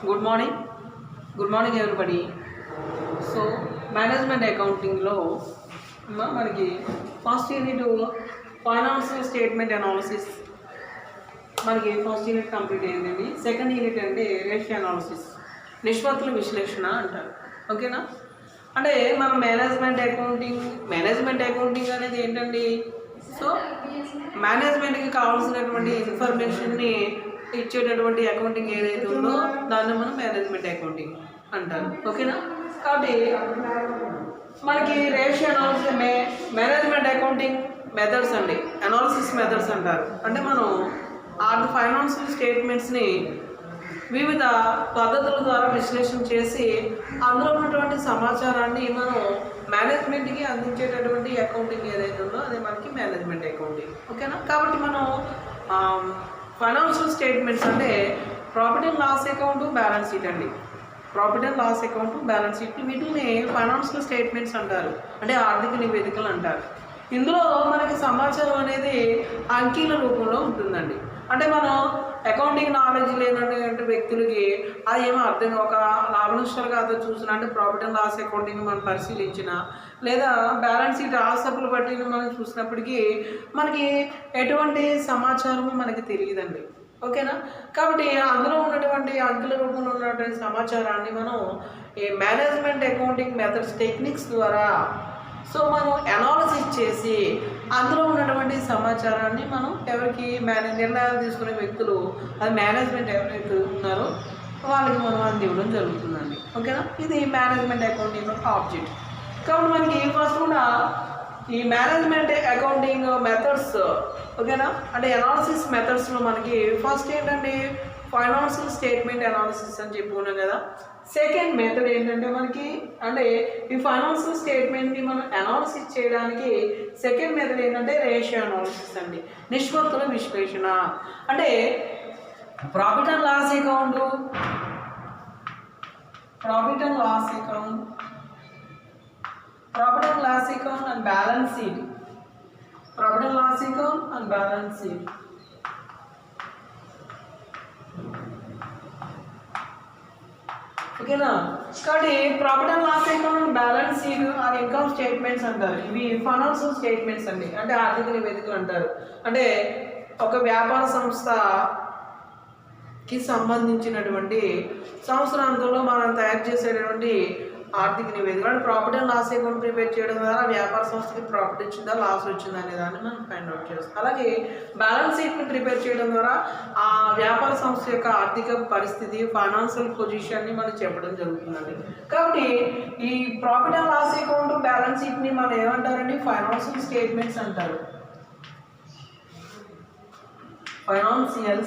Good morning everybody. So management అకౌంటింగ్లో మనకి first unit financial statement analysis మనకి first unit complete అయిందండి. Second unit అంటే రేషియో అనాలిసిస్, నిష్పత్తుల విశ్లేషణ అంటారు. ఓకేనా? అంటే మనం మేనేజ్మెంట్ అకౌంటింగ్ అనేది ఏంటండి? సో మేనేజ్మెంట్కి కావాల్సినటువంటి ఇన్ఫర్మేషన్ని ఇచ్చేటటువంటి అకౌంటింగ్ ఏదైతే ఉందో దాన్ని మనం మేనేజ్మెంట్ అకౌంటింగ్ అంటారు. ఓకేనా? కాబట్టి మనకి ratio analysis management accounting methods అండి, అనాలిసిస్ మెథడ్స్ అంటారు. అంటే మనం ఫైనాన్షియల్ స్టేట్మెంట్స్ని వివిధ పద్ధతుల ద్వారా విశ్లేషణ చేసి అందులో ఉన్నటువంటి సమాచారాన్ని మనం మేనేజ్మెంట్కి అందించేటటువంటి అకౌంటింగ్ ఏదైతే ఉందో అది మనకి మేనేజ్మెంట్ అకౌంటింగ్. ఓకేనా? కాబట్టి మనం ఫైనాన్షియల్ స్టేట్మెంట్స్ అంటే profit and loss account, balance sheet అండి. Profit and loss account, balance sheet వీటిని ఫైనాన్షియల్ స్టేట్మెంట్స్ అంటారు, అంటే ఆర్థిక నివేదికలు అంటారు. ఇందులో మనకి సమాచారం అనేది అంకీల రూపంలో ఉంటుందండి. అంటే మనం అకౌంటింగ్ నాలెడ్జ్ లేనటువంటి వ్యక్తులకి అది ఏమో అర్థం ఒక లాభ నష్టాలు ఖాతా చూసినా, అంటే ప్రాఫిట్ అండ్ లాస్ అకౌంటింగ్ మనం పరిశీలించిన లేదా బ్యాలెన్స్ షీట్ ఆస్తులు బట్టి మనం చూసినప్పటికీ మనకి ఎటువంటి సమాచారము మనకి తెలియదండి. ఓకేనా? కాబట్టి అందులో ఉన్నటువంటి అంకెల రూపంలో ఉన్నటువంటి సమాచారాన్ని మనం ఈ మేనేజ్మెంట్ అకౌంటింగ్ మెథడ్స్ టెక్నిక్స్ ద్వారా సో మనం అనాలిసిస్ చేసి అందులో ఉన్నటువంటి సమాచారాన్ని మనం ఎవరికి నిర్ణయాలు తీసుకునే వ్యక్తులు, అది మేనేజ్మెంట్ ఎవరైతే ఉన్నారో వాళ్ళకి మనం అందివ్వడం జరుగుతుందండి. ఓకేనా? ఇది మేనేజ్మెంట్ అకౌంటింగ్ ఆబ్జెక్ట్. కాబట్టి మనకి ఫస్ట్ కూడా ఈ మేనేజ్మెంట్ అకౌంటింగ్ మెథడ్స్, ఓకేనా, అంటే అనాలిసిస్ మెథడ్స్లో మనకి ఫస్ట్ ఏంటంటే ఫైనాన్షియల్ స్టేట్మెంట్ అనాలిసిస్ అని చెప్పుకున్నాం కదా. సెకండ్ మెథడ్ ఏంటంటే మనకి అంటే ఈ ఫైనాన్షియల్ స్టేట్మెంట్ని మనం అనాలిసిస్ చేయడానికి సెకండ్ మెథడ్ ఏంటంటే రేషియో అనాలిసిస్ అండి, నిష్పత్తుల విశ్లేషణ. అంటే profit and loss account and balance sheet, profit and loss account and balance sheet. ఓకేనా? కాబట్టి profit and loss account and balance sheet or income statements అంటారు. ఇవి ఫైనాన్షియల్ స్టేట్మెంట్స్ అండి, అంటే ఆర్థిక నివేదికలు అంటారు. అంటే ఒక వ్యాపార సంస్థకి సంబంధించినటువంటి సంవత్సరాంతంలో మనం తయారు చేసేటటువంటి ఆర్థిక నివేదిక. అంటే profit and loss account prepare చేయడం ద్వారా వ్యాపార సంస్థకి ప్రాఫిట్ వచ్చిందా లాస్ వచ్చిందా అనే దాన్ని మనం ఫైండ్ అవుట్ చేస్తాం. అలాగే బ్యాలెన్స్ షీట్ని ప్రిపేర్ చేయడం ద్వారా ఆ వ్యాపార సంస్థ యొక్క ఆర్థిక పరిస్థితి, ఫైనాన్షియల్ పొజిషన్ని మనం చెప్పడం జరుగుతుందండి. కాబట్టి ఈ profit and loss account, balance షీట్ని మనం ఏమంటారండి? ఫైనాన్షియల్ స్టేట్మెంట్స్ అంటారు. ఫైనాన్షియల్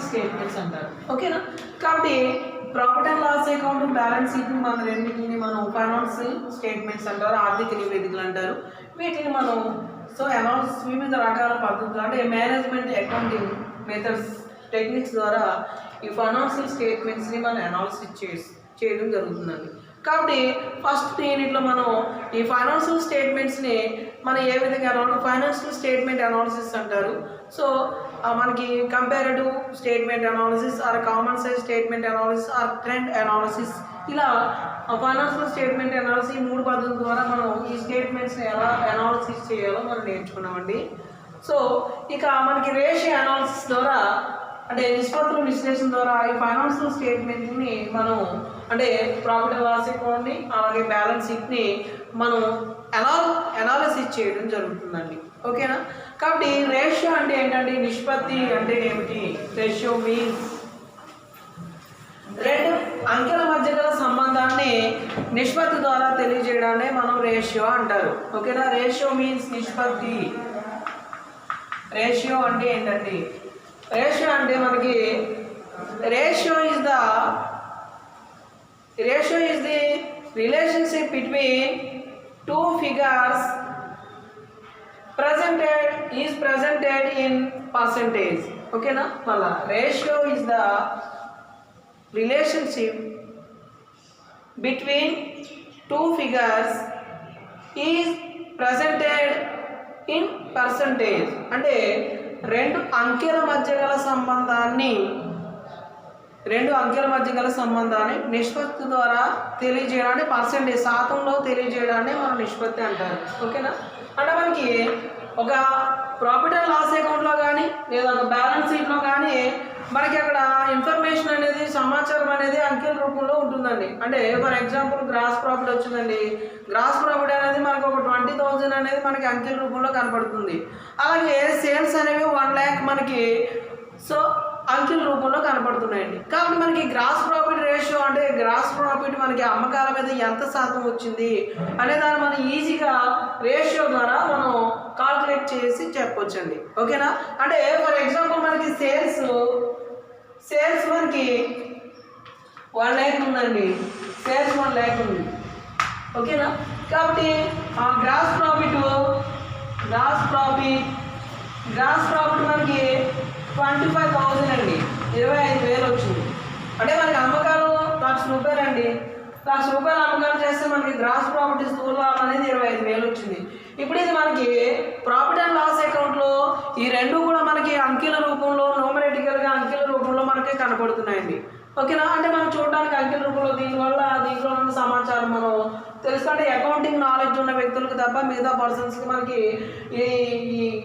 స్టేట్మెంట్స్ అంటారు. ఓకేనా? కాబట్టి profit and loss account, balance షీట్ని మన రెండింటిని మనం ఫైనాన్షియల్ స్టేట్మెంట్స్ అంటారు, ఆర్థిక నివేదికలు అంటారు. వీటిని మనం సో అనాలిసిస్ వివిధ రకాల పద్ధతులు అంటే మేనేజ్మెంట్ అకౌంటింగ్ మెథడ్స్ టెక్నిక్స్ ద్వారా ఈ ఫైనాన్షియల్ స్టేట్మెంట్స్ని మనం అనాలిసిస్ చేయడం జరుగుతుందండి. కాబట్టి ఫస్ట్ యూనిట్లో మనం ఈ ఫైనాన్షియల్ స్టేట్మెంట్స్ని మనం ఏ విధంగా ఫైనాన్షియల్ స్టేట్మెంట్ అనాలిసిస్ అంటారు. సో మనకి comparative statement analysis or common size statement analysis or trend analysis, ఇలా ఫైనాన్షియల్ స్టేట్మెంట్ అనాలిసిస్ 3 పద్ధతుల ద్వారా మనం ఈ స్టేట్మెంట్స్ని ఎలా అనాలిసిస్ చేయాలో మనం నేర్చుకున్నామండి. సో ఇక మనకి రేషియో అనాలిసిస్ ద్వారా అంటే నిష్పత్తుల విశ్లేషణ ద్వారా ఈ ఫైనాన్షియల్ స్టేట్మెంట్ని మనం అంటే ప్రాఫిట్ అండ్ లాస్ అకౌంట్ని అలాగే బ్యాలెన్స్ షీట్ని మనం అనాలిసిస్ చేయడం జరుగుతుందండి. ఓకేనా? కాబట్టి రేషియో అంటే ఏంటంటే నిష్పత్తి అంటే ఏమిటి? రేషియో మీన్స్ రెండు అంకెల మధ్య గల సంబంధాన్ని నిష్పత్తి ద్వారా తెలియజేయడాన్ని మనం రేషియో అంటారు. ఓకేనా? రేషియో మీన్స్ నిష్పత్తి. రేషియో అంటే ఏంటంటే రేషియో అంటే మనకి ratio is the relationship between two figures presented in percentage. Okay na? Mala ratio is the relationship between two figures is presented in percentage. అంటే రెండు అంకెల మధ్య గల సంబంధాన్ని నిష్పత్తి ద్వారా తెలియజేయడాన్ని పర్సెంటేజ్ శాతంలో తెలియజేయడాన్ని మనం నిష్పత్తి అంటారు. ఓకేనా? అంటే మనకి ఒక ప్రాఫిట్ అండ్ లాస్ అకౌంట్లో కానీ లేదా ఒక బ్యాలెన్స్ షీట్లో కానీ మనకి అక్కడ ఇన్ఫర్మేషన్ అనేది సమాచారం అనేది అంకెల రూపంలో ఉంటుందండి. అంటే ఫర్ ఎగ్జాంపుల్ గ్రాస్ ప్రాఫిట్ వచ్చిందండి. గ్రాస్ ప్రాఫిట్ అనేది మనకు ఒక 20,000 అనేది మనకి అంకెల రూపంలో కనపడుతుంది. అలాగే సేల్స్ అనేవి 1 lakh మనకి సో అంకెల రూపంలో కనపడుతున్నాయండి. కాబట్టి మనకి గ్రాస్ ప్రాఫిట్ రేషియో అంటే గ్రాస్ ప్రాఫిట్ మనకి అమ్మకాల మీద ఎంత శాతం వచ్చింది అనే దాన్ని మనం ఈజీగా రేషియో ద్వారా మనం కాల్కులేట్ చేసి చెప్పొచ్చండి. ఓకేనా? అంటే ఫర్ ఎగ్జాంపుల్ మనకి సేల్స్ మనకి 1 lakh ఉందండి. సేల్స్ 1 lakh ఉంది. ఓకేనా? కాబట్టి ఆ గ్రాస్ ప్రాఫిట్ మనకి 25,000 అండి. 25,000 వచ్చింది. అంటే మనకి అమ్మకాలు ₹1,00,000 అండి. ₹1,00,000 అమ్మకాలు చేస్తే మనకి గ్రాస్ ప్రాఫిట్ స్థూల లాభం అనేది 25,000 వచ్చింది. ఇప్పుడు ఇది మనకి ప్రాఫిట్ అండ్ లాస్ అకౌంట్లో ఈ రెండు కూడా మనకి అంకెల రూపంలో న్యూమరేటికల్గా అంకెల రూపంలో మనకి కనపడుతున్నాయండి. ఓకేనా? అంటే మనం చూడడానికి అంకెల రూపంలో దీంట్లో ఉన్న సమాచారం మనం తెలుసుకుంటే అకౌంటింగ్ నాలెడ్జ్ ఉన్న వ్యక్తులకు తప్ప మిగతా పర్సన్స్కి మనకి ఈ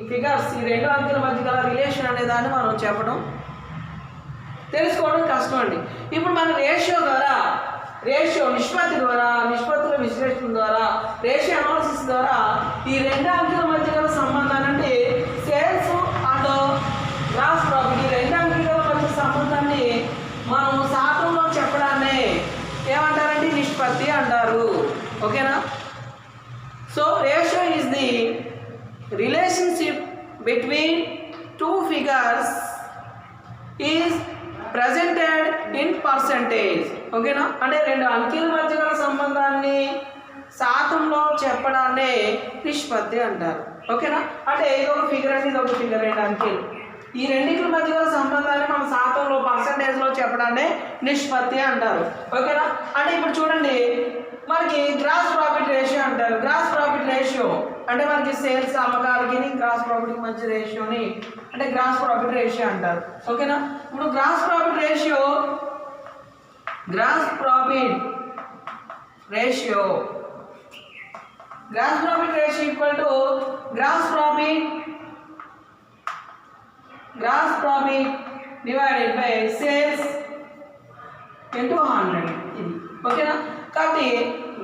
ఫిగర్స్ ఈ రెండు అంకెల మధ్య గల రిలేషన్ అనే దాన్ని మనం చెప్పడం తెలుసుకోవడం కష్టం అండి. ఇప్పుడు మన నిష్పత్తుల విశ్లేషణ ద్వారా రేషియో అనాలిసిస్ ద్వారా ఈ రెండు అంకెల మధ్య గల సంబంధాన్ని అంటే సేల్స్ అండ్ గ్రాస్ ప్రాఫిట్ ఈ రెండు అంకెల మధ్య సంబంధాన్ని మనం శాతంలో చెప్పడాన్ని ఏమంటారంటే నిష్పత్తి అంటారు. ఓకేనా? So ratio is the relationship between two figures is presented in percentage. ఓకేనా? అంటే రెండు అంకెల మధ్య గల సంబంధాన్ని శాతంలో చెప్పడాన్ని నిష్పత్తి అంటారు. ఓకేనా? అంటే ఇదొక ఫిగర్ అండి, ఇదొక ఫిగర్, రెండు అంకెలు. ఈ రెండింటి మధ్య గల సంబంధాన్ని మనం శాతంలో పర్సెంటేజ్లో చెప్పడాన్ని నిష్పత్తి అంటారు. ఓకేనా? అంటే ఇప్పుడు చూడండి మనకి గ్రాస్ ప్రాఫిట్ రేషియో అంటారు. గ్రాస్ ప్రాఫిట్ రేషియో అంటే మనకి సేల్స్ అమ్మకాలకి గ్రాస్ ప్రాఫిట్కి మధ్య రేషియోని అంటే గ్రాస్ ప్రాఫిట్ రేషియో అంటారు. ఓకేనా? ఇప్పుడు gross profit ratio equal to gross profit divided by sales into 100 ఇది. ఓకేనా? కాబట్టి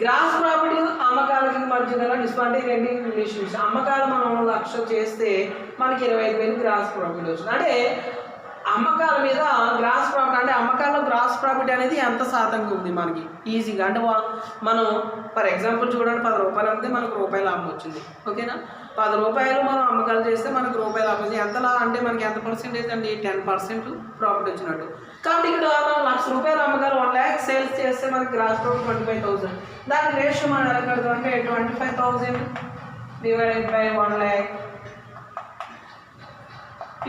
గ్రాస్ ప్రాఫిట్ అమ్మకాలకి మధ్య గల నిష్పత్తి రెండు రిలేషన్స్. అమ్మకాలు మనం 1,00,000 చేస్తే మనకి 25,000 గ్రాస్ ప్రాఫిట్ వస్తుంది. అంటే అమ్మకాల మీద గ్రాస్ ప్రాఫిట్ అంటే అమ్మకాల్లో గ్రాస్ ప్రాఫిట్ అనేది ఎంత శాతంగా ఉంది మనకి ఈజీగా. అంటే మనం ఫర్ ఎగ్జాంపుల్ చూడండి ₹10 అమ్మితే మనకు రూపాయి లాభం వచ్చింది. ఓకేనా? ₹10 మనం అమ్మకాలు చేస్తే మనకు రూపాయి లాభం వచ్చింది. ఎంతలా అంటే మనకి ఎంత పర్సెంటేజ్ అండి? 10% ప్రాఫిట్ వచ్చినట్టు. కాబట్టి ఇక్కడ మనం ₹1,00,000 అమ్మకాలు 1 lakh సేల్స్ చేస్తే మనకి గ్రాస్ ప్రాఫిట్ 25,000. దాని రేషియో మనం ఎలా కడతాం అంటే 25,000 డివైడెడ్ బై 1 lakh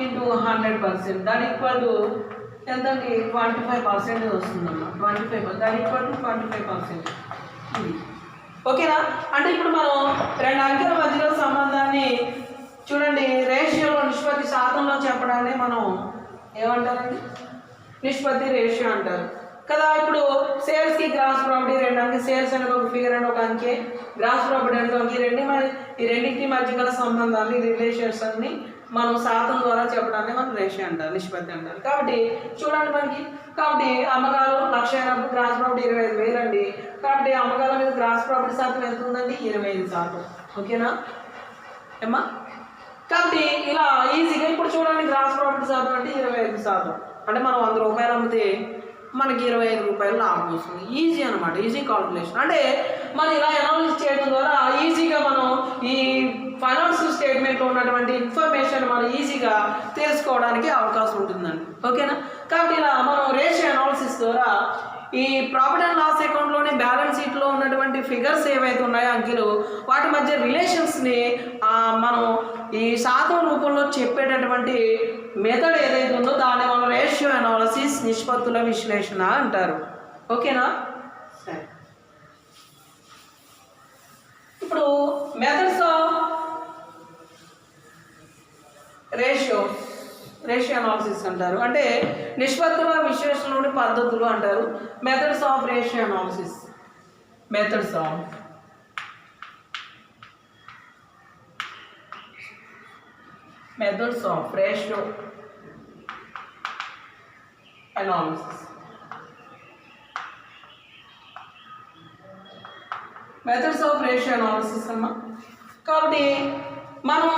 ఇంటూ 100%. దాని ఈక్వల్ టు ఎంతండి? 25% వస్తుందమ్మా. 25 దాని ఈక్వల్ టు 25%. ఇది ఓకేనా? అంటే ఇప్పుడు మనం రెండు అంకెల మధ్యలో సంబంధాన్ని చూడండి రేషియోలో నిష్పత్తి శాతంలో చెప్పడాన్ని మనం ఏమంటారండి? నిష్పత్తి రేషియో అంటారు కదా. ఇప్పుడు సేల్స్కి గ్రాస్ ప్రాఫిట్ రెండు అంకె, సేల్స్ అనేది ఒక ఫిగర్ అండ్ ఒక అంకె, గ్రాస్ ప్రాఫిట్ అనేది ఒక ఈ రెండింటి మధ్య గల సంబంధాన్ని రిలేషన్స్ అన్ని మనం శాతం ద్వారా చెప్పడాన్ని మనం రేషియో అంటారు, నిష్పత్తి అంటారు. కాబట్టి చూడండి కాబట్టి అమ్మకాలు 1,00,000 అయినప్పుడు గ్రాస్ ప్రాఫిట్ 25,000 అండి. కాబట్టి అమ్మకాల మీద గ్రాస్ ప్రాఫిట్ శాతం ఎంత ఉందండి? 25%. ఓకేనా ఏమ్మా? కాబట్టి ఇలా ఈజీగా ఇప్పుడు చూడండి గ్రాస్ ప్రాఫిట్ శాతం అంటే 25%. అంటే మనం ₹100 అమ్మితే మనకి ₹25 లాభం వస్తుంది. ఈజీ అనమాట, ఈజీ కాల్కులేషన్. అంటే మనం ఇలా అనాలిసిస్ చేయడం ద్వారా ఈజీగా మనం ఈ ఫైనాన్షియల్ స్టేట్మెంట్లో ఉన్నటువంటి ఇన్ఫర్మేషన్ మనం ఈజీగా తెలుసుకోవడానికి అవకాశం ఉంటుందండి. ఓకేనా? కాబట్టి ఇలా మనం రేషియో అనాలిసిస్ ద్వారా ఈ ప్రాఫిట్ అండ్ లాస్ అకౌంట్లోని బ్యాలెన్స్ షీట్లో ఉన్నటువంటి ఫిగర్స్ ఏవైతే ఉన్నాయో అంకెలు వాటి మధ్య రిలేషన్స్ని మనం ఈ శాతం రూపంలో చెప్పేటటువంటి మెథడ్ ఏదైతే ఉందో దాన్ని మనం రేషియో అనాలిసిస్ నిష్పత్తుల విశ్లేషణ అంటారు. ఓకేనా? సరే, ఇప్పుడు మెథడ్స్ ఆఫ్ రేషియో అనాలిసిస్ అంటారు, అంటే నిష్పత్తుల విశ్లేషణలోని పద్ధతులు అంటారు. Methods of ratio analysis, methods of ratio analysis. Methods of ratio analysis అమ్మా. కాబట్టి మనం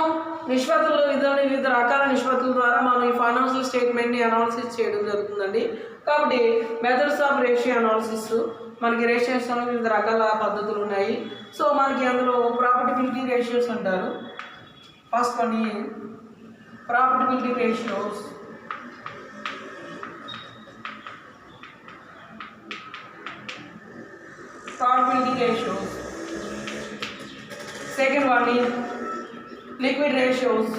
నిష్పత్తులు వివిధ రకాల నిష్పత్తుల ద్వారా మనం ఈ ఫైనాన్షియల్ స్టేట్మెంట్ని అనాలిసిస్ చేయడం జరుగుతుందండి. కాబట్టి మెథడ్స్ ఆఫ్ రేషియో అనాలిసిస్, మనకి రేషియోస్లో వివిధ రకాల పద్ధతులు ఉన్నాయి. సో మనకి అందులో ప్రాఫిటబిలిటీ రేషియోస్ అంటారు. First one profitability ratios. Second one is liquid ratios.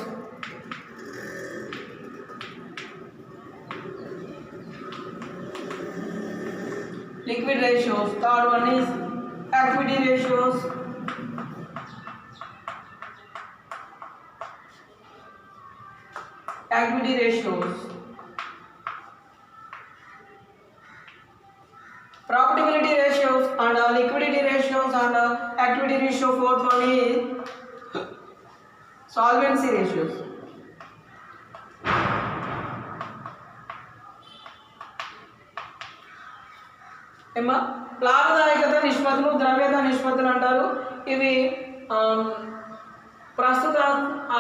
Third one is activity ratios. Profitability ratios and liquidity ratios and activity ratio. Fourth one is solvency ratios. లాభదాయకత నిష్పత్తులు, ద్రవ్యత నిష్పత్తులు అంటారు. ఇవి ప్రస్తుత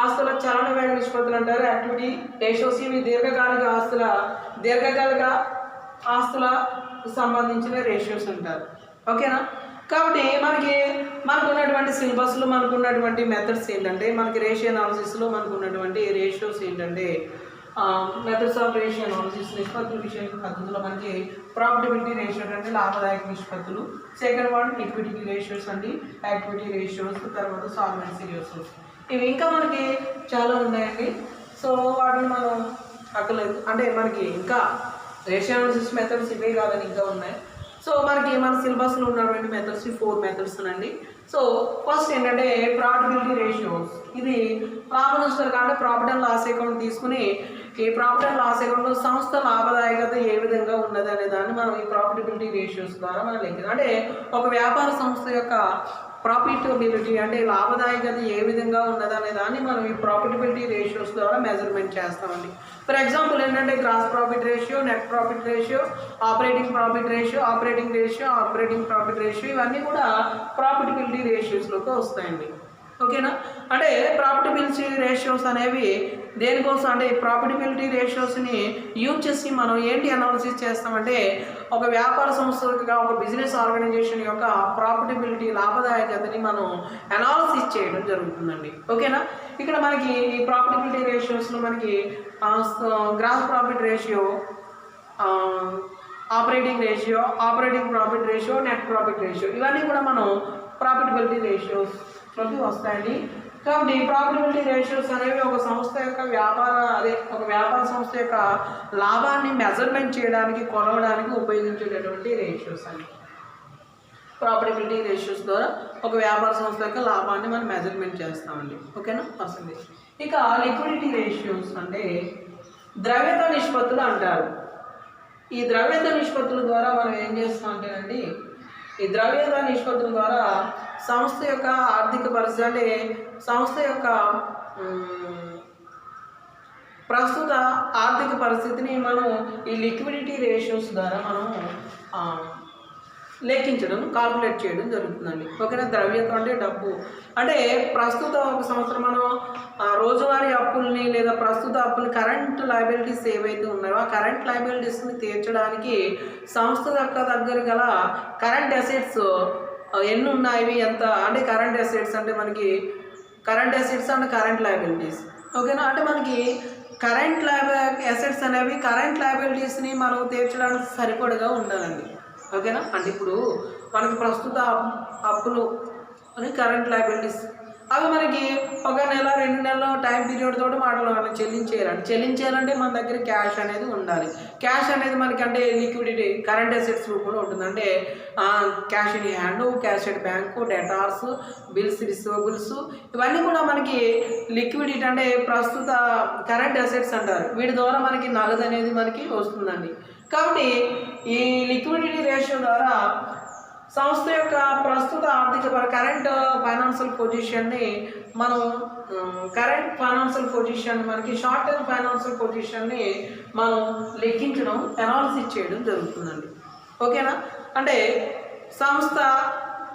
ఆస్తుల చలన వేగ నిష్పత్తులు అంటారు. యాక్టివిటీ రేషియోస్ ఇవి దీర్ఘకాలిక ఆస్తుల సంబంధించిన రేషియోస్ అంటారు. ఓకేనా? కాబట్టి మనకు ఉన్నటువంటి సిలబస్లో మనకున్నటువంటి మెథడ్స్ ఏంటంటే, మనకి రేషియో అనాలిసిస్లో మనకున్నటువంటి రేషియోస్ ఏంటంటే, మెథడ్స్ ఆఫ్ రేషియో అనాలిసిస్ నిష్పత్తుల విషయం పద్ధతిలో మనకి ప్రాఫిటబిలిటీ రేషియో అంటే లాభదాయక నిష్పత్తులు. సెకండ్ వన్ లిక్విడిటీ రేషియోస్ అండి, యాక్టివిటీ రేషియోస్, తర్వాత సాల్వెన్సీ రేషియోస్. ఇవి ఇంకా మనకి చాలా ఉన్నాయండి. సో వాటిని మనం అక్కర్లేదు, అంటే మనకి ఇంకా రేషియో అనాలిసిస్ మెథడ్స్ ఇవే కాదని ఇంకా ఉన్నాయి. సో మన సిలబస్లో ఉన్నటువంటి మెథడ్స్ 4 మెథడ్స్ అండి. సో ఫస్ట్ ఏంటంటే ప్రాఫిటబిలిటీ రేషియోస్. ఇది లాభ నష్టాలు కాబట్టి ప్రాఫిట్ అండ్ లాస్ అకౌంట్ తీసుకుని ఈ ప్రాఫిట్ అండ్ లాస్ అకౌంట్లో సంస్థ లాభదాయకత ఏ విధంగా ఉన్నది అనే దాన్ని మనం ఈ ప్రాఫిటబిలిటీ రేషియోస్ ద్వారా మనం లెక్కించాలి. అంటే ఒక వ్యాపార సంస్థ యొక్క ప్రాఫిటబిలిటీ అంటే లాభదాయకత ఏ విధంగా ఉన్నది అనే దాన్ని మనం ఈ ప్రాఫిటబిలిటీ రేషియోస్ ద్వారా మెజర్మెంట్ చేస్తామండి. ఫర్ ఎగ్జాంపుల్ ఏంటంటే gross profit ratio, net profit ratio, operating profit ratio ఇవన్నీ కూడా ప్రాఫిటబిలిటీ రేషియోస్లోకి వస్తాయండి. ఓకేనా? అంటే ప్రాఫిటబిలిటీ రేషియోస్ అనేవి దేనికోసం అంటే ప్రాఫిటబిలిటీ రేషియోస్ని యూజ్ చేసి మనం ఏంటి అనాలిసిస్ చేస్తామంటే ఒక వ్యాపార సంస్థగా ఒక బిజినెస్ ఆర్గనైజేషన్ యొక్క ప్రాఫిటబిలిటీ లాభదాయకతని మనం అనాలిసిస్ చేయడం జరుగుతుందండి. ఓకేనా? ఇక్కడ మనకి ఈ ప్రాఫిటబిలిటీ రేషియోస్లో మనకి gross profit ratio, operating profit ratio, net profit ratio ఇవన్నీ కూడా మనం ప్రాఫిటబిలిటీ రేషియోస్లోకి వస్తాయండి. కాబట్టి ప్రాఫిటబిలిటీ రేషియోస్ అనేవి ఒక వ్యాపార సంస్థ యొక్క లాభాన్ని మెజర్మెంట్ చేయడానికి, కొలవడానికి ఉపయోగించేటటువంటి రేషియోస్ అండి. ప్రాఫిటబిలిటీ రేషియోస్ ద్వారా ఒక వ్యాపార సంస్థ యొక్క లాభాన్ని మనం మెజర్మెంట్ చేస్తామండి. ఓకేనా? పర్సెంటేజ్. ఇక లిక్విడిటీ రేషియోస్ అంటే ద్రవ్యత నిష్పత్తులు అంటారు. ఈ ద్రవ్యత నిష్పత్తుల ద్వారా మనం ఏం చేస్తామంటేనండి, ఈ ద్రవ్యత నిష్పత్తుల ద్వారా సంస్థ యొక్క ఆర్థిక పరిస్థితి అంటే సంస్థ యొక్క ప్రస్తుత ఆర్థిక పరిస్థితిని మనం ఈ లిక్విడిటీ రేషియోస్ ద్వారా మనం లెక్కించడం, కాల్కులేట్ చేయడం జరుగుతుందండి. ఓకేనా? ద్రవ్యత అంటే డబ్బు అంటే ప్రస్తుత ఒక సంవత్సరం మనం రోజువారీ అప్పుల్ని లేదా ప్రస్తుత అప్పులు కరెంట్ లయబిలిటీస్ ఏవైతే ఉన్నాయో ఆ కరెంట్ లయబిలిటీస్ని తీర్చడానికి సంస్థ దగ్గర గల కరెంట్ అసెట్స్ ఎన్ని ఉన్నాయి, ఎంత అంటే కరెంట్ అసెట్స్ అంటే మనకి current assets and current liabilities. ఓకేనా? అంటే మనకి కరెంట్ అసెట్స్ అనేవి కరెంట్ లయబిలిటీస్ని మనం తీర్చడానికి సరిపడగా ఉండాలండి. ఓకేనా? అంటే ఇప్పుడు మనకి ప్రస్తుత అప్పులు అని కరెంట్ లయబిలిటీస్, అవి మనకి ఒక నెల 2 నెలల టైం పీరియడ్ తోటి మనం చెల్లించేయాలంటే మన దగ్గర క్యాష్ అనేది ఉండాలి. క్యాష్ అనేది మనకి అంటే లిక్విడిటీ కరెంట్ అసెట్స్ రూపంలో ఉంటుంది. అంటే cash in hand, cash at bank, debtors, bills, receivables ఇవన్నీ కూడా మనకి లిక్విడిటీ అంటే ప్రస్తుత కరెంట్ అసెట్స్ అంటారు. వీటి ద్వారా మనకి నగదు అనేది మనకి వస్తుందండి. కాబట్టి ఈ లిక్విడిటీ రేషియో ద్వారా సంస్థ యొక్క ప్రస్తుత ఆర్థిక కరెంట్ ఫైనాన్షియల్ పొజిషన్ని మనం మనకి షార్ట్ టర్మ్ ఫైనాన్షియల్ పొజిషన్ని మనం లెక్కించడం, అనాలిసిస్ చేయడం జరుగుతుందండి. ఓకేనా? అంటే సంస్థ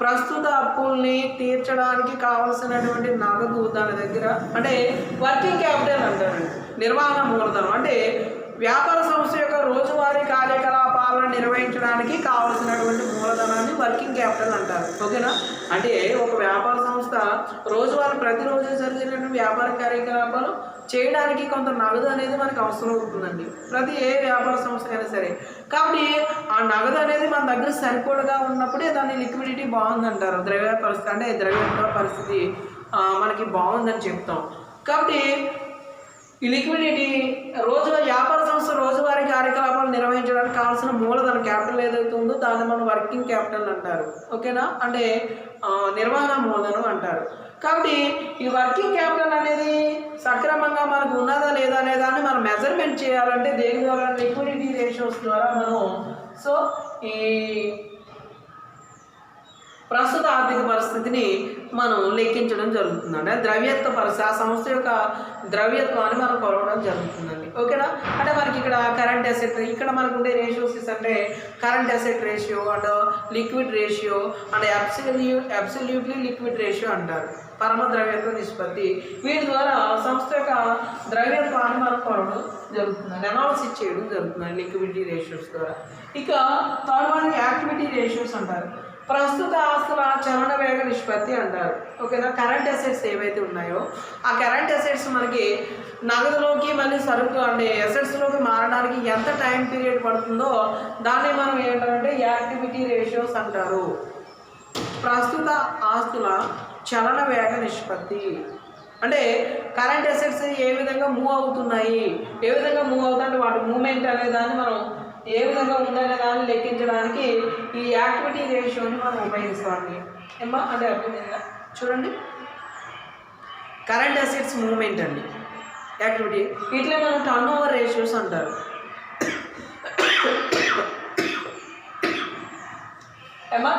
ప్రస్తుత అప్పుల్ని తీర్చడానికి కావాల్సినటువంటి నగదు దాని దగ్గర అంటే వర్కింగ్ క్యాపిటల్ అంటారండి. నిర్వహణ మూలధనం అంటే వ్యాపార సంస్థ యొక్క రోజువారీ కార్యకలాపాలను నిర్వహించడానికి కావాల్సినటువంటి మూలధనాన్ని వర్కింగ్ క్యాపిటల్ అంటారు. ఓకేనా? అంటే ఒక వ్యాపార సంస్థ ప్రతిరోజు జరిగినటువంటి వ్యాపార కార్యకలాపాలు చేయడానికి కొంత నగదు అనేది మనకు అవసరం అవుతుందండి. ఏ వ్యాపార సంస్థ అయినా సరే. కాబట్టి ఆ నగదు అనేది మన దగ్గర సరిపడగా ఉన్నప్పుడే దాని లిక్విడిటీ బాగుందంటారు. ద్రవ్యత్వ పరిస్థితి మనకి బాగుందని చెప్తాం. కాబట్టి ఈ లిక్విడిటీ వ్యాపార సంస్థ రోజువారీ కార్యకలాపాలు నిర్వహించడానికి కావాల్సిన మూలధన క్యాపిటల్ ఏదైతే ఉందో దాన్ని మనం వర్కింగ్ క్యాపిటల్ అంటారు. ఓకేనా? అంటే నిర్వహణ మూలధనం అంటారు. కాబట్టి ఈ వర్కింగ్ క్యాపిటల్ అనేది సక్రమంగా మనకు ఉన్నదా లేదా అనే దాన్ని మనం మెజర్మెంట్ చేయాలంటే దేని ద్వారా లిక్విడిటీ రేషియోస్ ద్వారా మనం ఈ ప్రస్తుత ఆర్థిక పరిస్థితిని మనం లెక్కించడం జరుగుతుందండి. ద్రవ్యత్వ పరిస్థితి ఆ సంస్థ యొక్క ద్రవ్యత్వాన్ని మనం కొలవడం జరుగుతుందండి. ఓకేనా? అంటే మనకి ఇక్కడ కరెంట్ అసెట్ ఇక్కడ మనకు ఉండే రేషియోస్ అంటే current asset ratio and liquid ratio and absolutely liquid ratio అంటారు. పరమ ద్రవ్యత్వ నిష్పత్తి. వీటి ద్వారా సంస్థ యొక్క ద్రవ్యత్వాన్ని మనం కొలవడం జరుగుతుందండి, అనాలిసిస్ చేయడం జరుగుతుందండి లిక్విడిటీ రేషియోస్ ద్వారా. ఇక థర్డ్ వన్ యాక్టివిటీ రేషియోస్ అంటారు. ప్రస్తుత ఆస్తుల చలన వేగ నిష్పత్తి అంటారు. ఓకేనా? కరెంట్ అసెట్స్ ఏవైతే ఉన్నాయో ఆ కరెంట్ అసెట్స్ మనకి నగదులోకి మళ్ళీ సరుకు అంటే అసెట్స్లోకి మారడానికి ఎంత టైం పీరియడ్ పడుతుందో దాన్ని మనం ఏంటంటే యాక్టివిటీ రేషియోస్ అంటారు. ప్రస్తుత ఆస్తుల చలన వేగ నిష్పత్తి అంటే కరెంట్ అసెట్స్ ఏ విధంగా మూవ్ అవుతున్నాయి, అంటే వాటి మూమెంట్ అనే దాన్ని మనం ఏ విధంగా ఉందనే దాన్ని లెక్కించడానికి ఈ యాక్టివిటీ రేషియోని మనం ఉపయోగిస్తామండి. అంటే అర్థమైందా? చూడండి, కరెంట్ అసెట్స్ మూవ్మెంట్ అండి యాక్టివిటీ. ఇట్లే మనం టర్న్ ఓవర్ రేషియోస్ అంటారు.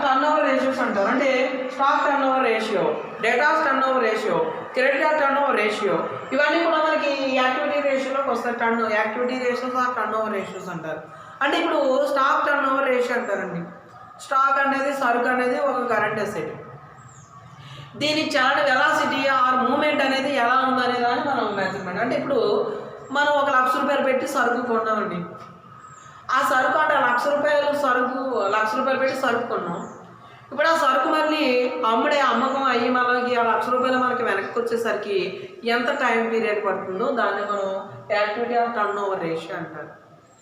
టర్న్ ఓవర్ రేషియోస్ అంటారు. అంటే stock turn over ratio, datas turn over ratio, credit turn over ratio ఇవన్నీ కూడా మనకి యాక్టివిటీ రేషియోలోకి వస్తాయి. యాక్టివిటీ రేషియోస్ ఆ టర్న్ ఓవర్ రేషియోస్ అంటారు. అంటే ఇప్పుడు స్టాక్ టర్న్ ఓవర్ రేషియో అంటారండి. స్టాక్ అనేది సరుకు అనేది ఒక కరెంట్ అసెట్. దీని చలన వెలాసిటీ ఆర్ మూమెంట్ అనేది ఎలా ఉందనే దాన్ని మనం మెజర్మెంట్. అంటే ఇప్పుడు మనం 1 లక్ష రూపాయలు పెట్టి సరుకు కొన్నామండి. ఆ సరుకు అంటే లక్ష రూపాయలు పెట్టి సరుకు కొన్నాం. ఇప్పుడు ఆ సరుకు మళ్ళీ అమ్మకం అయ్యి మనకి ఆ 1 లక్ష రూపాయలు మనకి వెనక్కి వచ్చేసరికి ఎంత టైం పీరియడ్ పడుతుందో దాన్ని మనం activity of turn over ratio అంటారు.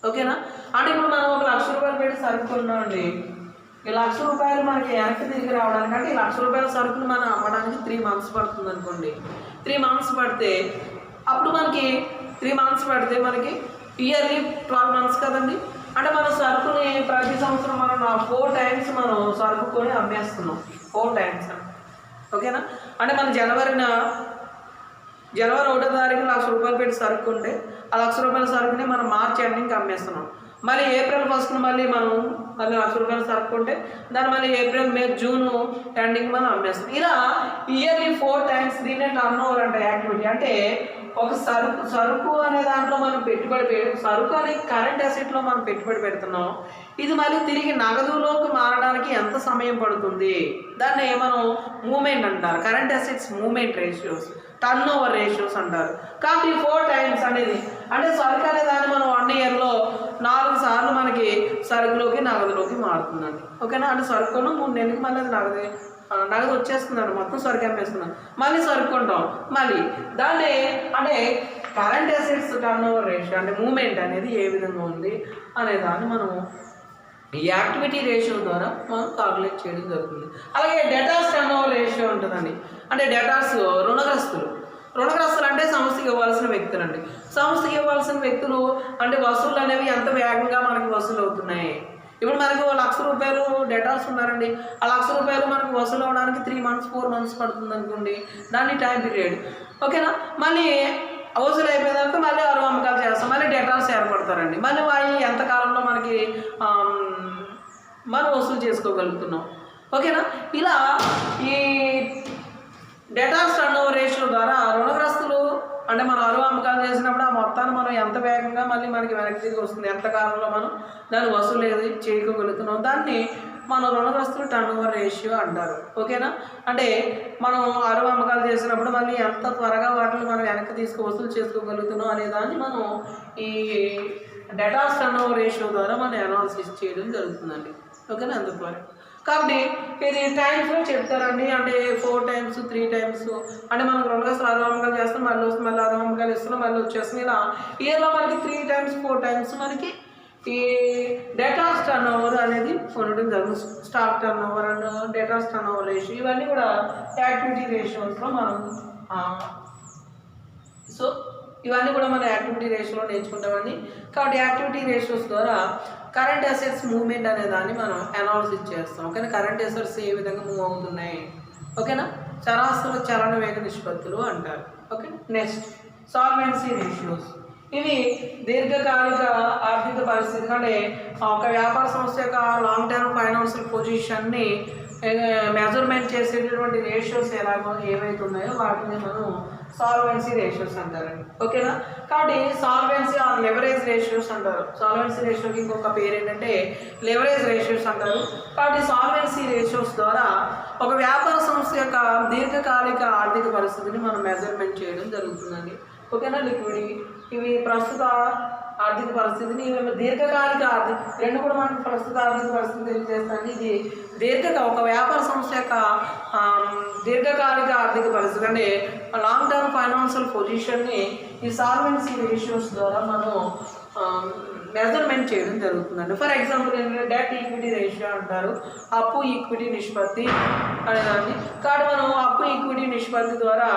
ఓకేనా? అంటే ఇప్పుడు మనం 1 లక్ష రూపాయలు పెట్టి సరుకు కొన్నామండి. ఈ 1 లక్ష రూపాయలు మనకి వెనక్కి తిరిగి రావడానికి అంటే ఈ 1 లక్ష రూపాయల సరుకుని మనం అమ్మడానికి 3 మంత్స్ పడుతుంది అనుకోండి. 3 మంత్స్ పడితే అప్పుడు మనకి 3 మంత్స్ పడితే మనకి ఇయర్లీ 12 మంత్స్ కదండి. అంటే మన సరుకుని ప్రతి సంవత్సరం మనం 4 టైమ్స్ మనం సరుకు కొని అమ్మేస్తున్నాం. 4 టైమ్స్. ఓకేనా? అంటే మన జనవరి 1వ తారీఖు 1 లక్ష రూపాయలు పెట్టి సరుకు ఉంటే ఆ 1 లక్ష రూపాయల సరుకుని మనం మార్చి ఎండింగ్కి అమ్మేస్తున్నాం. మళ్ళీ ఏప్రిల్ 1న మళ్ళీ 1 లక్ష రూపాయలు సరుకు ఉంటే దాన్ని మళ్ళీ ఏప్రిల్, మే, జూన్ ఎండింగ్ మనం అమ్మేస్తున్నాం. ఇలా ఇయర్లీ 4 టైమ్స్ దీన్నే టర్న్ ఓవర్ అంటే యాక్టివిటీ. అంటే ఒక సరుకు అనే దాంట్లో మనం సరుకు అనే కరెంట్ అసెట్లో మనం పెట్టుబడి పెడుతున్నాం. ఇది మళ్ళీ తిరిగి నగదులోకి మారడానికి ఎంత సమయం పడుతుంది దాన్ని మనం మూమెంట్ అంటారు. Current assets moment ratios, turnover ratios అంటారు. కాబట్టి 4 టైమ్స్ అనేది అంటే సరుకు అనే దాన్ని మనం 1 ఇయర్లో 4 సార్లు మనకి సరుకులోకి నగదులోకి మారుతుందండి. ఓకేనా? అంటే సరుకును 3 నెలలకి మళ్ళీ అది నగదు వచ్చేస్తున్నాడు, మొత్తం సరుకు అమ్మేస్తున్నాం, మళ్ళీ సరుకు కొంటాం. మళ్ళీ దాన్ని అంటే current assets turn over ratio అంటే మూమెంట్ అనేది ఏ విధంగా ఉంది అనే దాన్ని మనం ఈ యాక్టివిటీ రేషియో ద్వారా మనం కాల్కులేట్ చేయడం జరుగుతుంది. అలాగే డెటార్స్ టర్నోవర్ రేషియో ఉంటుందండి. అంటే డెటార్స్ రుణగ్రస్తులు అంటే సంస్థకి ఇవ్వాల్సిన వ్యక్తులు అండి. సంస్థకి ఇవ్వాల్సిన వ్యక్తులు అంటే వసూళ్ళు అనేవి ఎంత వేగంగా మనకి వసూలు అవుతున్నాయి. ఇప్పుడు మనకు ₹1,00,000 డెటార్స్ ఉన్నారండి. ఆ ₹1,00,000 మనకు వసూలు అవడానికి 3 months 4 months పడుతుంది అనుకోండి. దాన్ని టైం పీరియడ్ ఓకేనా. మళ్ళీ వసూలు అయిపోయిన తర్వాత మళ్ళీ అరువు అమ్మకాలు చేస్తాం, మళ్ళీ డెటార్స్ ఏర్పడతారండి. మళ్ళీ వాళ్ళు ఎంత కాలంలో మనకి మనం వసూలు చేసుకోగలుగుతున్నాం ఓకేనా. ఇలా ఈ డెటార్స్ టర్నోవర్ రేషియో ద్వారా రుణగ్రస్తులు అంటే మనం అరువు అమ్మకాలు చేసినప్పుడు ఆ మొత్తాన్ని మనం ఎంత వేగంగా మళ్ళీ మనకి వెనక్కి తిరిగి వస్తుంది, ఎంత కాలంలో మనం దాన్ని వసూలు చేయగలుగుతున్నాం, దాన్ని మనం రుణగ్రస్తులు టర్నోవర్ రేషియో అంటారు ఓకేనా. అంటే మనం అరువు అమ్మకాలు చేసినప్పుడు మళ్ళీ ఎంత త్వరగా వాటిని మనం వెనక్కి తీసుకు వసూలు చేసుకోగలుగుతున్నాం అనే దాన్ని మనం ఈ డెటార్స్ టర్నోవర్ రేషియో ద్వారా మనం అనాలిసిస్ చేయడం జరుగుతుందండి ఓకేనా. అంత త్వరగా కాబట్టి ఇది టైమ్స్లో చెప్తారండి. అంటే 4 times 3 times అంటే మనం రుణగ్రస్తులు అరువు అమ్మకాలు చేస్తాం, మళ్ళీ వస్తుంది, మళ్ళీ అరువు అమ్మకాలు ఇస్తున్నాం, మళ్ళీ వచ్చేస్తుంది. ఇలా ఇయర్లో మనకి 3 times 4 times మనకి ఈ డెటార్స్ టర్నోవర్ అనేది ఉండడం జరుగుతుంది. Stock turnover and debtors turnover ratio ఇవన్నీ కూడా యాక్టివిటీ రేషియోస్లో మనం సో ఇవన్నీ కూడా మనం యాక్టివిటీ రేషియోలో నేర్చుకుంటామండి. కాబట్టి యాక్టివిటీ రేషియోస్ ద్వారా కరెంట్ అసెట్స్ మూవ్మెంట్ అనే దాన్ని మనం అనాలిసిస్ చేస్తాం ఓకేనా. కరెంట్ అసెట్స్ ఏ విధంగా మూవ్ అవుతున్నాయి ఓకేనా. చరాస్తుల చలన వేగ నిష్పత్తులు అంటారు ఓకే. Next solvency ratios. ఇవి దీర్ఘకాలిక ఆర్థిక పరిస్థితి అంటే ఒక వ్యాపార సంస్థ యొక్క లాంగ్ టర్మ్ ఫైనాన్షియల్ పొజిషన్ని మెజర్మెంట్ చేసేటటువంటి రేషియోస్ ఎలాగో ఏవైతే ఉన్నాయో వాటిని మనం సాల్వెన్సీ రేషియోస్ అంటారండి ఓకేనా. కాబట్టి సాల్వెన్సీ ఆర్ లెవరేజ్ రేషియోస్ అంటారు. సాల్వెన్సీ రేషియోకి ఇంకొక పేరు ఏంటంటే లెవరేజ్ రేషియోస్ అంటారు. కాబట్టి సాల్వెన్సీ రేషియోస్ ద్వారా ఒక వ్యాపార సంస్థ యొక్క దీర్ఘకాలిక ఆర్థిక పరిస్థితిని మనం మెజర్మెంట్ చేయడం జరుగుతుందండి ఓకేనా. లిక్విడిటీ ఇవి ప్రస్తుత ఆర్థిక పరిస్థితిని, ఇవి దీర్ఘకాలిక ఆర్థిక రెండు కూడా మనకు ప్రస్తుత ఆర్థిక పరిస్థితి తెలియజేస్తాను. ఇది ఒక వ్యాపార సంస్థ యొక్క దీర్ఘకాలిక ఆర్థిక పరిస్థితి అంటే లాంగ్ టర్మ్ ఫైనాన్షియల్ పొజిషన్ని ఈ సాల్వెన్సీ రేషియోస్ ద్వారా మనం మెజర్మెంట్ చేయడం జరుగుతుందండి. ఫర్ ఎగ్జాంపుల్ ఏంటంటే డెట్ ఈక్విటీ రేషియో అంటారు, అప్పు ఈక్విటీ నిష్పత్తి అనేదాన్ని. కాబట్టి మనం అప్పు ఈక్విటీ నిష్పత్తి ద్వారా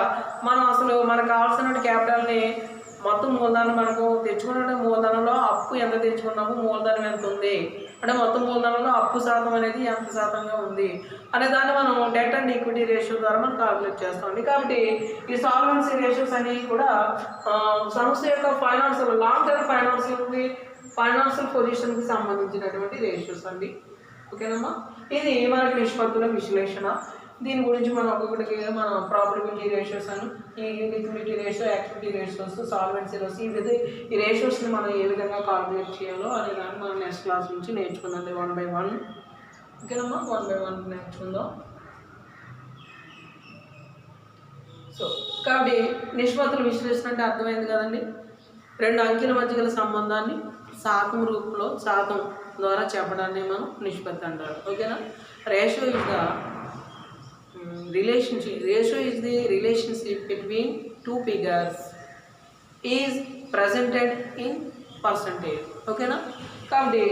మనం అసలు మనకు కావాల్సిన క్యాపిటల్ని మొత్తం మూలధనం మనకు తెచ్చుకున్న మూలధనంలో అప్పు ఎంత తెచ్చుకున్నాము, మూలధనం ఎంత ఉంది అంటే మొత్తం మూలధనంలో అప్పు శాతం అనేది ఎంత శాతంగా ఉంది అనే దాన్ని మనం డెట్ అండ్ ఈక్విటీ రేషియో ద్వారా మనం కాల్కులేట్ చేస్తామండి. కాబట్టి ఈ సాల్వెన్సీ రేషియోస్ అనేవి కూడా సంస్థ యొక్క ఫైనాన్షియల్ లాంగ్ టర్మ్ ఫైనాన్షియల్ పొజిషన్కి సంబంధించినటువంటి రేషియోస్ అండి ఓకేనమ్మా. ఇది మనకి నిష్పత్తుల విశ్లేషణ. దీని గురించి మనం ఒక్కొక్కటికి మన ప్రాఫిటబిలిటీ రేషియోస్ అని ఈ liquidity ratio, activity ratios, solvency ratios ఈ రేషియోస్ని మనం ఏ విధంగా కాల్కులేట్ చేయాలో అనే దాన్ని మనం నెక్స్ట్ క్లాస్ నుంచి నేర్చుకుందాం 1 by 1 ఓకేనమ్మా. 1 by 1 నేర్చుకుందాం. సో కాబట్టి నిష్పత్తుల విశ్లేషణ అంటే అర్థమైంది కదండి. రెండు అంకెల మధ్య గల సంబంధాన్ని శాతం రూపంలో శాతం ద్వారా చెప్పడాన్ని మనం నిష్పత్తి అంటారు ఓకేనా. Ratio is the relationship between two figures is presented in percentage ఓకేనా. కాబట్టి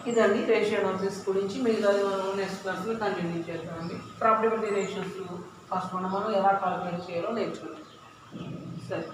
ఇదండి రేషియో అనాలిసిస్ గురించి. మిగతాది మనం నెక్స్ట్ క్లాస్లో కంటిన్యూ చేద్దామండి. ప్రాఫిటబిలిటీ రేషియోస్ ఫస్ట్ మనం ఎలా కాల్కులేట్ చేయాలో నేర్చుకుందాం. సరే.